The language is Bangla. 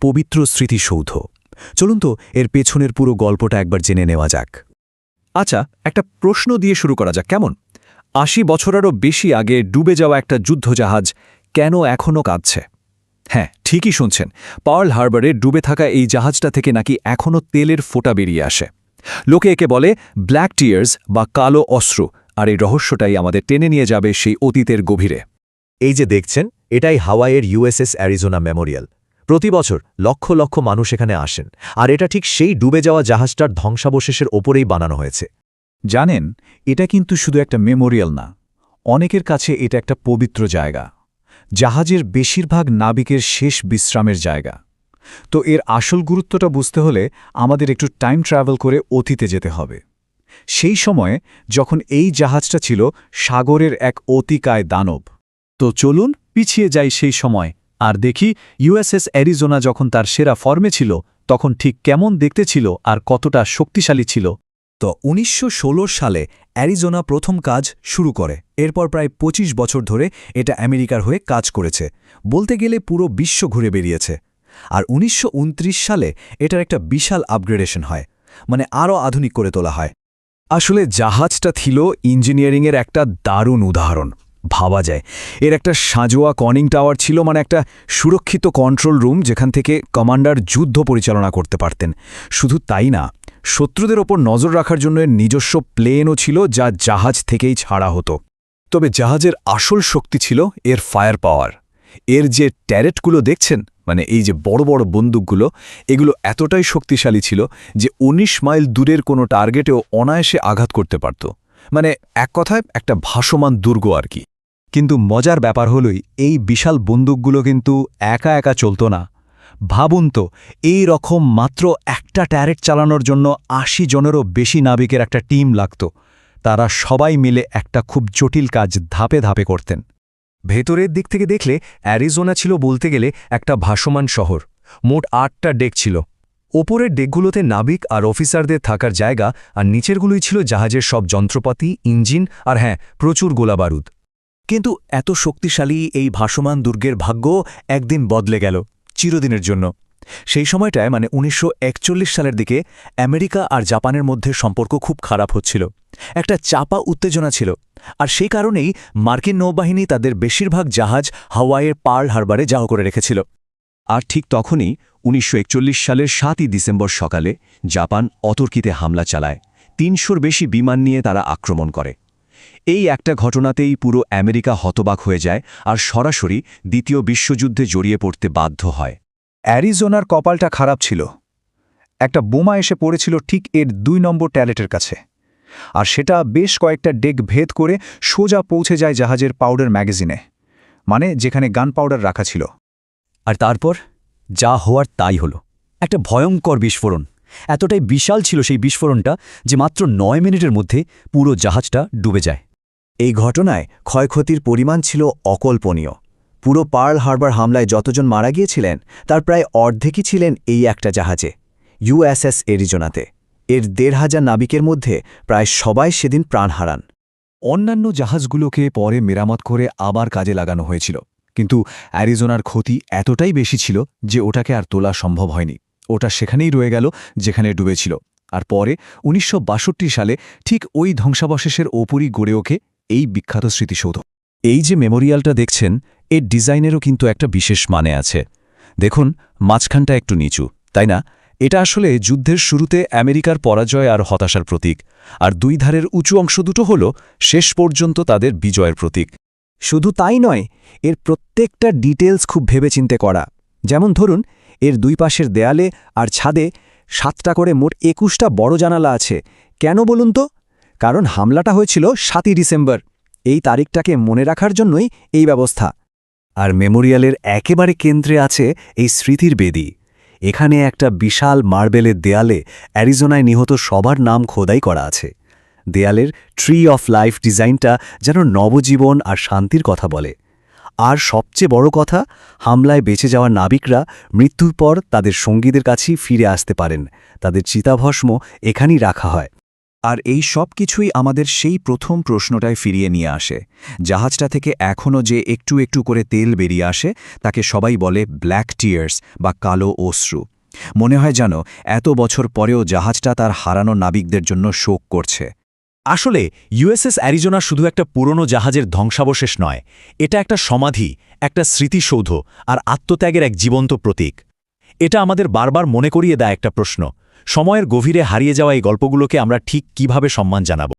পবিত্র স্মৃতিসৌধ। চলুন তো এর পেছনের পুরো গল্পটা একবার জেনে নেওয়া যাক। আচ্ছা, একটা প্রশ্ন দিয়ে শুরু করা যাক, কেমন? ৮০ বছরেরও বেশি আগে ডুবে যাওয়া একটা যুদ্ধজাহাজ কেন এখনও কাঁদছে? হ্যাঁ, ঠিকই শুনছেন, পার্ল হারবারে ডুবে থাকা এই জাহাজটা থেকে নাকি এখনও তেলের ফোঁটা বেরিয়ে আসে। লোকে একে বলে ব্ল্যাক টিয়ার্স বা কালো অশ্রু, আর এই রহস্যটাই আমাদের টেনে নিয়ে যাবে সেই অতীতের গভীরে। এই যে দেখছেন, এটাই হাওয়াইয়ের USS অ্যারিজোনা মেমোরিয়াল। প্রতি বছর লক্ষ লক্ষ মানুষ এখানে আসেন, আর এটা ঠিক সেই ডুবে যাওয়া জাহাজটার ধ্বংসাবশেষের ওপরেই বানানো হয়েছে। জানেন, এটা কিন্তু শুধু একটা মেমোরিয়াল না, অনেকের কাছে এটা একটা পবিত্র জায়গা, জাহাজের বেশিরভাগ নাবিকের শেষ বিশ্রামের জায়গা। তো এর আসল গুরুত্বটা বুঝতে হলে আমাদের একটু টাইম ট্রাভেল করে অতীতে যেতে হবে। সেই সময়ে যখন এই জাহাজটা ছিল সাগরের এক অতিকায় দানব। তো চলুন পিছিয়ে যাই সেই সময় আর দেখি USS অ্যারিজোনা যখন তার সেরা ফর্মে ছিল তখন ঠিক কেমন দেখতে ছিল আর কতটা শক্তিশালী ছিল। তো ১৯১৬ সালে অ্যারিজোনা প্রথম কাজ শুরু করে। এরপর প্রায় ২৫ বছর ধরে এটা আমেরিকার হয়ে কাজ করেছে, বলতে গেলে পুরো বিশ্ব ঘুরে বেরিয়েছে। আর ১৯২৯ সালে এটার একটা বিশাল আপগ্রেডেশন হয়, মানে আরও আধুনিক করে তোলা হয়। আসলে জাহাজটা ছিল ইঞ্জিনিয়ারিংয়ের একটা দারুণ উদাহরণ। ভাবা যায়, এর একটা সাঁজোয়া কনিং টাওয়ার ছিল, মানে একটা সুরক্ষিত কন্ট্রোল রুম যেখান থেকে কমান্ডার যুদ্ধ পরিচালনা করতে পারতেন। শুধু তাই না, শত্রুদের ওপর নজর রাখার জন্য এর নিজস্ব প্লেনও ছিল, যা জাহাজ থেকেই ছাড়া হতো। তবে জাহাজের আসল শক্তি ছিল এর ফায়ার পাওয়ার। এর যে ট্যারেটগুলো দেখছেন, মানে এই যে বড় বড় বন্দুকগুলো, এগুলো এতটাই শক্তিশালী ছিল যে ১৯ মাইল দূরের কোনো টার্গেটেও অনায়াসে আঘাত করতে পারত। মানে এক কথায় একটা ভাসমান দুর্গ আর কি। কিন্তু মজার ব্যাপার হলই, এই বিশাল বন্দুকগুলো কিন্তু একা একা চলত না। ভাবুন তো, এই রকম মাত্র একটা ট্যারেট চালানোর জন্য ৮০ জনেরও বেশি নাবিকের একটা টিম লাগত। তারা সবাই মিলে একটা খুব জটিল কাজ ধাপে ধাপে করতেন। ভেতরের দিক থেকে দেখলে অ্যারিজোনা ছিল বলতে গেলে একটা ভাসমান শহর। মোট ৮টা ডেক ছিল। ওপরের ডেকগুলোতে নাবিক আর অফিসারদের থাকার জায়গা, আর নিচেরগুলোই ছিল জাহাজের সব যন্ত্রপাতি, ইঞ্জিন আর হ্যাঁ, প্রচুর গোলাবারুদ। কিন্তু এত শক্তিশালী এই ভাসমান দুর্গের ভাগ্য একদিন বদলে গেল, চিরদিনের জন্য। সেই সময়টায় মানে ১৯৪১ সালের দিকে আমেরিকা আর জাপানের মধ্যে সম্পর্ক খুব খারাপ হচ্ছিল। একটা চাপা উত্তেজনা ছিল, আর সেই কারণেই মার্কিন নৌবাহিনী তাদের বেশিরভাগ জাহাজ হাওয়াইয়ের পার্ল হারবারে যাও করে রেখেছিল। আর ঠিক তখনই ১৯৪১ সালের ৭ই ডিসেম্বর সকালে জাপান অতর্কিতে হামলা চালায়। ৩০০র বেশি বিমান নিয়ে তারা আক্রমণ করে। এই একটা ঘটনাতেই পুরো আমেরিকা হতবাক হয়ে যায় আর সরাসরি দ্বিতীয় বিশ্বযুদ্ধে জড়িয়ে পড়তে বাধ্য হয়। অ্যারিজোনার কপালটা খারাপ ছিল। একটা বোমা এসে পড়েছিল ঠিক এর ২ নম্বর ট্যালেটের কাছে, আর সেটা বেশ কয়েকটা ডেক ভেদ করে সোজা পৌঁছে যায় জাহাজের পাউডার ম্যাগাজিনে, মানে যেখানে গান পাউডার রাখা ছিল। আর তারপর যা হওয়ার তাই হলো, একটা ভয়ঙ্কর বিস্ফোরণ। এতটাই বিশাল ছিল সেই বিস্ফোরণটা যে মাত্র ৯ মিনিটের মধ্যে পুরো জাহাজটা ডুবে যায়। এই ঘটনায় ক্ষয়ক্ষতির পরিমাণ ছিল অকল্পনীয়। পুরো পার্ল হারবার হামলায় যতজন মারা গিয়েছিলেন তার প্রায় অর্ধেকই ছিলেন এই একটা জাহাজে, USS অ্যারিজোনাতে। এর ১৫০০ নাবিকের মধ্যে প্রায় সবাই সেদিন প্রাণ হারান। অন্যান্য জাহাজগুলোকে পরে মেরামত করে আবার কাজে লাগানো হয়েছিল, কিন্তু অ্যারিজোনার ক্ষতি এতটাই বেশি ছিল যে ওটাকে আর তোলা সম্ভব হয়নি। ওটা সেখানেই রয়ে গেল যেখানে ডুবেছিল। আর পরে ১৯৬২ সালে ঠিক ওই ধ্বংসাবশেষের ওপরই গড়ে ওঠে এই বিখ্যাত স্মৃতিসৌধ। এই যে মেমোরিয়ালটা দেখছেন, এর ডিজাইনেরও কিন্তু একটা বিশেষ মানে আছে। দেখুন, মাঝখানটা একটু নিচু, তাই না? এটা আসলে যুদ্ধের শুরুতে আমেরিকার পরাজয় আর হতাশার প্রতীক, আর দুই ধারের উঁচু অংশ দুটো হল শেষ পর্যন্ত তাদের বিজয়ের প্রতীক। শুধু তাই নয়, এর প্রত্যেকটা ডিটেলস খুব ভেবেচিন্তে করা। যেমন ধরুন, এর দুই পাশের দেয়ালে আর ছাদে ৭টা করে মোট ২১টা বড় জানালা আছে। কেন বলুন তো? কারণ হামলাটা হয়েছিল ৭ই ডিসেম্বর। এই তারিখটাকে মনে রাখার জন্যই এই ব্যবস্থা। আর মেমোরিয়ালের একেবারে কেন্দ্রে আছে এই স্মৃতির বেদি। এখানে একটা বিশাল মার্বেলের দেয়ালে অ্যারিজোনায় নিহত সবার নাম খোদাই করা আছে। দেয়ালের ট্রি অফ লাইফ ডিজাইনটা যেন নবজীবন আর শান্তির কথা বলে। আর সবচেয়ে বড় কথা, হামলায় বেঁচে যাওয়া নাবিকরা মৃত্যুর পর তাদের সঙ্গীদের কাছেই ফিরে আসতে পারেন। তাদের চিতাভস্ম এখানেই রাখা হয়। আর এই সব কিছুই আমাদের সেই প্রথম প্রশ্নটায় ফিরিয়ে নিয়ে আসে। জাহাজটা থেকে এখনও যে একটু একটু করে তেল বেরিয়ে আসে তাকে সবাই বলে ব্ল্যাক টিয়ার্স বা কালো অশ্রু। মনে হয় যেন এত বছর পরেও জাহাজটা তার হারানো নাবিকদের জন্য শোক করছে। আসলে ইউএসএস অ্যারিজোনা শুধু একটা পুরনো জাহাজের ধ্বংসাবশেষ নয়, এটা একটা সমাধি, একটা স্মৃতিসৌধ আর আত্মত্যাগের এক জীবন্ত প্রতীক। এটা আমাদের বারবার মনে করিয়ে দেয় একটা প্রশ্ন: সময়ের গভীরে হারিয়ে যাওয়া এই গল্পগুলোকে আমরা ঠিক কিভাবে সম্মান জানাব?